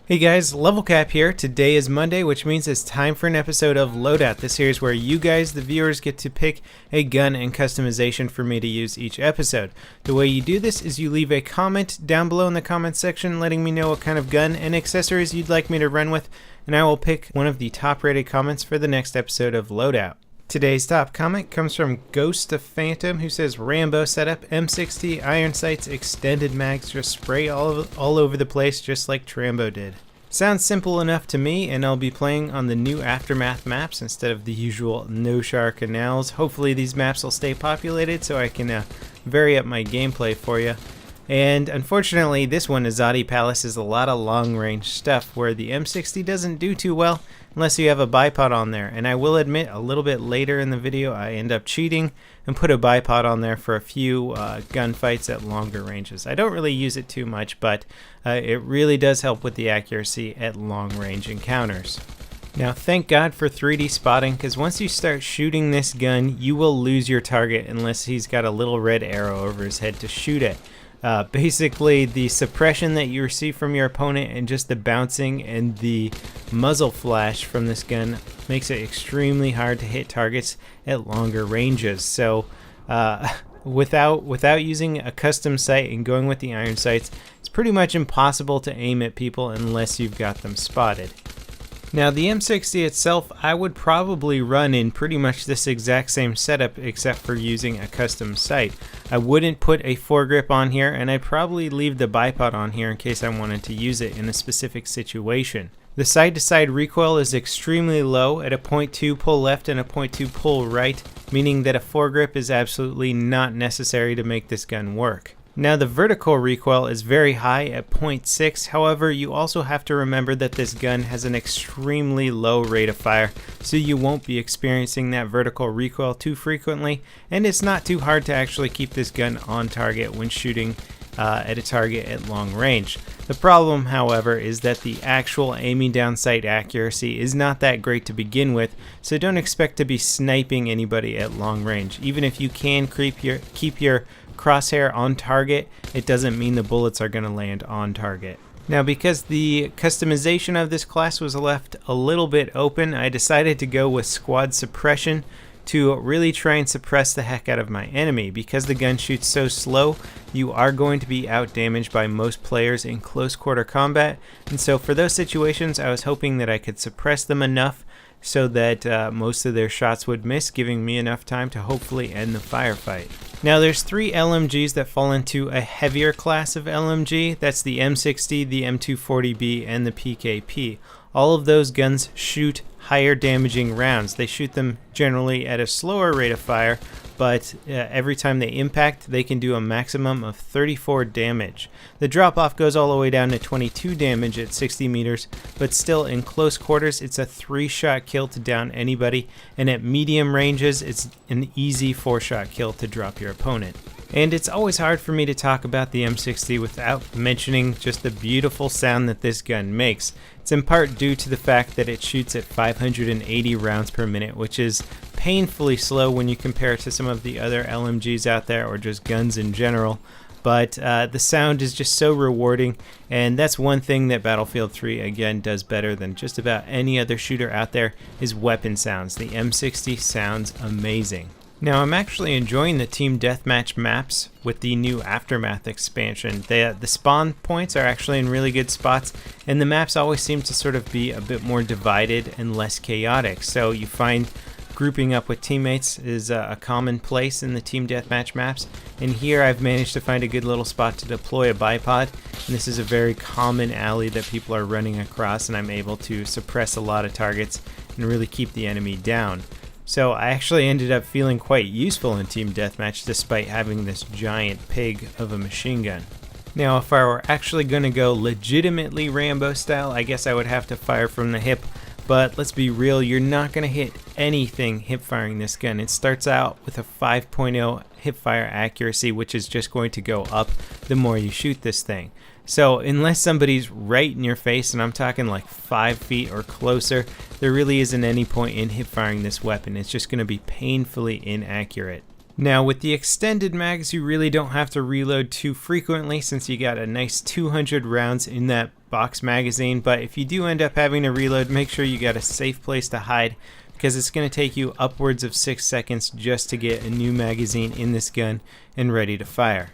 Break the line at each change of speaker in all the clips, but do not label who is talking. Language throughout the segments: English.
Hey guys, LevelCap here. Today is Monday, which means it's time for an episode of Loadout, the series where you guys, the viewers, get to pick a gun and customization for me to use each episode. The way you do this is you leave a comment down below in the comment section letting me know what kind of gun and accessories you'd like me to run with, and I will pick one of the top rated comments for the next episode of Loadout. Today's top comment comes from Ghost of Phantom, who says, Rambo setup, M60, iron sights, extended mags, just spray all over the place just like Rambo did. Sounds simple enough to me, and I'll be playing on the new Aftermath maps instead of the usual No-Shar canals. Hopefully these maps will stay populated so I can vary up my gameplay for you. And unfortunately, this one, Azadi Palace, is a lot of long-range stuff where the M60 doesn't do too well unless you have a bipod on there. And I will admit, a little bit later in the video, I end up cheating and put a bipod on there for a few gunfights at longer ranges. I don't really use it too much, but it really does help with the accuracy at long-range encounters. Now, thank God for 3D spotting, because once you start shooting this gun, you will lose your target unless he's got a little red arrow over his head to shoot it. Basically, the suppression that you receive from your opponent and just the bouncing and the muzzle flash from this gun makes it extremely hard to hit targets at longer ranges. So without using a custom sight and going with the iron sights, it's pretty much impossible to aim at people unless you've got them spotted. Now, the M60 itself, I would probably run in pretty much this exact same setup except for using a custom sight. I wouldn't put a foregrip on here, and I'd probably leave the bipod on here in case I wanted to use it in a specific situation. The side-to-side recoil is extremely low at a 0.2 pull left and a 0.2 pull right, meaning that a foregrip is absolutely not necessary to make this gun work. Now, the vertical recoil is very high at 0.6, however you also have to remember that this gun has an extremely low rate of fire, so you won't be experiencing that vertical recoil too frequently, and it's not too hard to actually keep this gun on target when shooting at a target at long range. The problem, however, is that the actual aiming down sight accuracy is not that great to begin with, so don't expect to be sniping anybody at long range. Even if you can keep your crosshair on target, it doesn't mean the bullets are going to land on target. Now, because the customization of this class was left a little bit open, I decided to go with squad suppression to really try and suppress the heck out of my enemy. Because the gun shoots so slow, you are going to be outdamaged by most players in close quarter combat, and so for those situations I was hoping that I could suppress them enough so that most of their shots would miss, giving me enough time to hopefully end the firefight. Now, there's 3 LMGs that fall into a heavier class of LMG. That's the M60, the M240B, and the PKP. All of those guns shoot higher damaging rounds. They shoot them generally at a slower rate of fire, but every time they impact, they can do a maximum of 34 damage. The drop-off goes all the way down to 22 damage at 60 meters, but still in close quarters, it's a 3-shot kill to down anybody, and at medium ranges, it's an easy 4-shot kill to drop your opponent. And it's always hard for me to talk about the M60 without mentioning just the beautiful sound that this gun makes. It's in part due to the fact that it shoots at 580 rounds per minute, which is painfully slow when you compare it to some of the other LMGs out there or just guns in general. But the sound is just so rewarding, and that's one thing that Battlefield 3 again does better than just about any other shooter out there, is weapon sounds. The M60 sounds amazing. Now, I'm actually enjoying the team deathmatch maps with the new Aftermath expansion. The spawn points are actually in really good spots, and the maps always seem to sort of be a bit more divided and less chaotic. So you find grouping up with teammates is a common place in the team deathmatch maps, and here I've managed to find a good little spot to deploy a bipod, and this is a very common alley that people are running across, and I'm able to suppress a lot of targets and really keep the enemy down. So I actually ended up feeling quite useful in Team Deathmatch despite having this giant pig of a machine gun. Now, if I were actually going to go legitimately Rambo style, I guess I would have to fire from the hip, but let's be real, you're not going to hit anything hip firing this gun. It starts out with a 5.0 hip fire accuracy, which is just going to go up the more you shoot this thing. So unless somebody's right in your face, and I'm talking like 5 feet or closer, there really isn't any point in hip firing this weapon. It's just going to be painfully inaccurate. Now, with the extended mags, you really don't have to reload too frequently since you got a nice 200 rounds in that box magazine, but if you do end up having to reload, make sure you got a safe place to hide, because it's going to take you upwards of 6 seconds just to get a new magazine in this gun and ready to fire.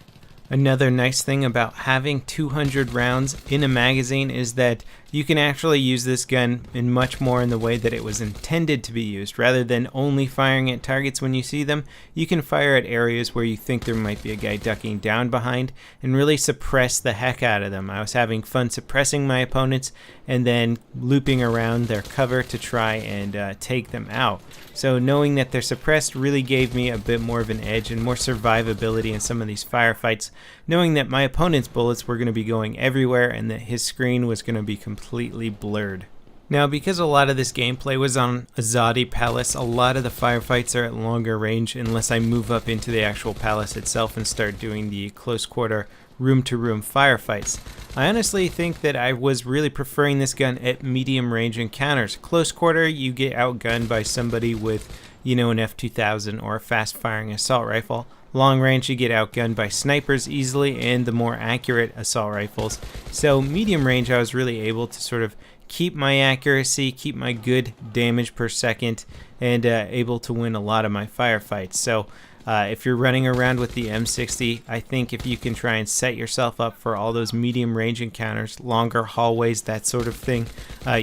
Another nice thing about having 200 rounds in a magazine is that you can actually use this gun in much more in the way that it was intended to be used. Rather than only firing at targets when you see them, you can fire at areas where you think there might be a guy ducking down behind and really suppress the heck out of them. I was having fun suppressing my opponents and then looping around their cover to try and take them out. So knowing that they're suppressed really gave me a bit more of an edge and more survivability in some of these firefights, knowing that my opponent's bullets were going to be going everywhere and that his screen was going to be completely blurred. Now, because a lot of this gameplay was on Azadi Palace, a lot of the firefights are at longer range unless I move up into the actual palace itself and start doing the close quarter room-to-room firefights. I honestly think that I was really preferring this gun at medium range encounters. Close quarter, you get outgunned by somebody with, an F2000 or a fast-firing assault rifle. Long range, you get outgunned by snipers easily and the more accurate assault rifles. So medium range, I was really able to sort of keep my accuracy, keep my good damage per second, and able to win a lot of my firefights. So if you're running around with the M60, I think if you can try and set yourself up for all those medium range encounters, longer hallways, that sort of thing,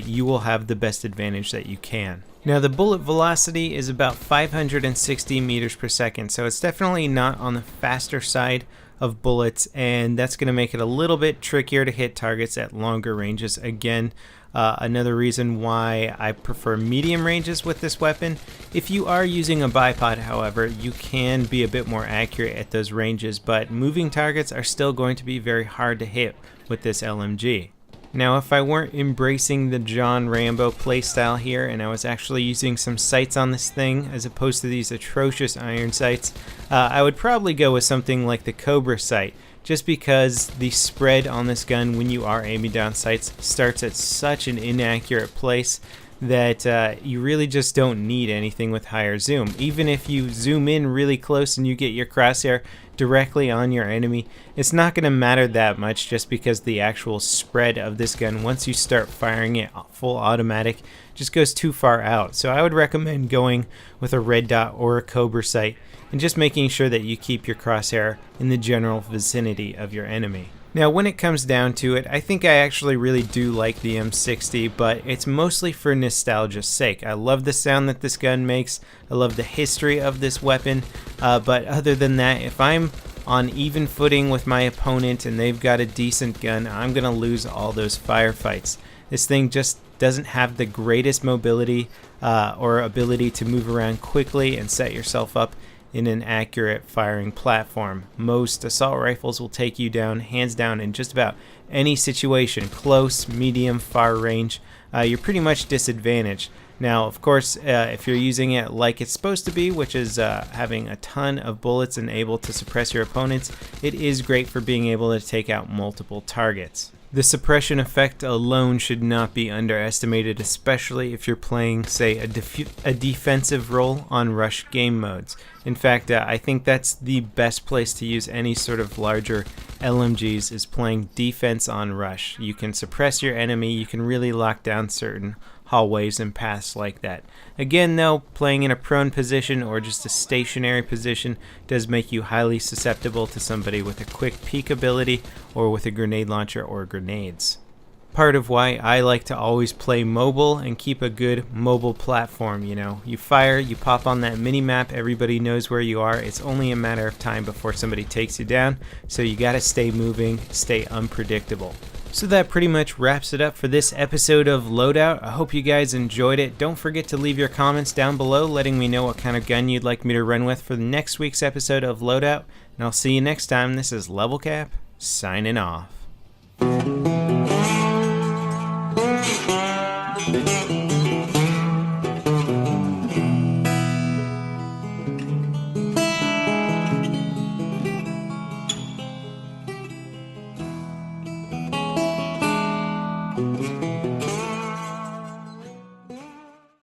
you will have the best advantage that you can. Now, the bullet velocity is about 560 meters per second, so it's definitely not on the faster side of bullets, and that's going to make it a little bit trickier to hit targets at longer ranges. Again, another reason why I prefer medium ranges with this weapon. If you are using a bipod, however, you can be a bit more accurate at those ranges, but moving targets are still going to be very hard to hit with this LMG. Now, if I weren't embracing the John Rambo playstyle here and I was actually using some sights on this thing as opposed to these atrocious iron sights, I would probably go with something like the Cobra sight, just because the spread on this gun when you are aiming down sights starts at such an inaccurate place that you really just don't need anything with higher zoom. Even if you zoom in really close and you get your crosshair directly on your enemy, it's not going to matter that much, just because the actual spread of this gun, once you start firing it full automatic, just goes too far out. So I would recommend going with a red dot or a Cobra sight and just making sure that you keep your crosshair in the general vicinity of your enemy. Now, when it comes down to it, I think I actually really do like the M60, but it's mostly for nostalgia's sake. I love the sound that this gun makes. I love the history of this weapon, but other than that, if I'm on even footing with my opponent and they've got a decent gun, I'm going to lose all those firefights. This thing just doesn't have the greatest mobility or ability to move around quickly and set yourself up in an accurate firing platform. Most assault rifles will take you down, hands down, in just about any situation, close, medium, far range. You're pretty much disadvantaged. Now, of course, if you're using it like it's supposed to be, which is having a ton of bullets and able to suppress your opponents, it is great for being able to take out multiple targets. The suppression effect alone should not be underestimated, especially if you're playing, say, a defensive role on rush game modes. In fact, I think that's the best place to use any sort of larger LMGs, is playing defense on rush. You can suppress your enemy, you can really lock down certain hallways and paths like that. Again, though, playing in a prone position or just a stationary position does make you highly susceptible to somebody with a quick peek ability or with a grenade launcher or grenades. Part of why I like to always play mobile and keep a good mobile platform, you fire, you pop on that mini map, everybody knows where you are. It's only a matter of time before somebody takes you down, so you gotta stay moving, stay unpredictable. So that pretty much wraps it up for this episode of Loadout. I hope you guys enjoyed it. Don't forget to leave your comments down below letting me know what kind of gun you'd like me to run with for the next week's episode of Loadout. And I'll see you next time. This is LevelCap, signing off.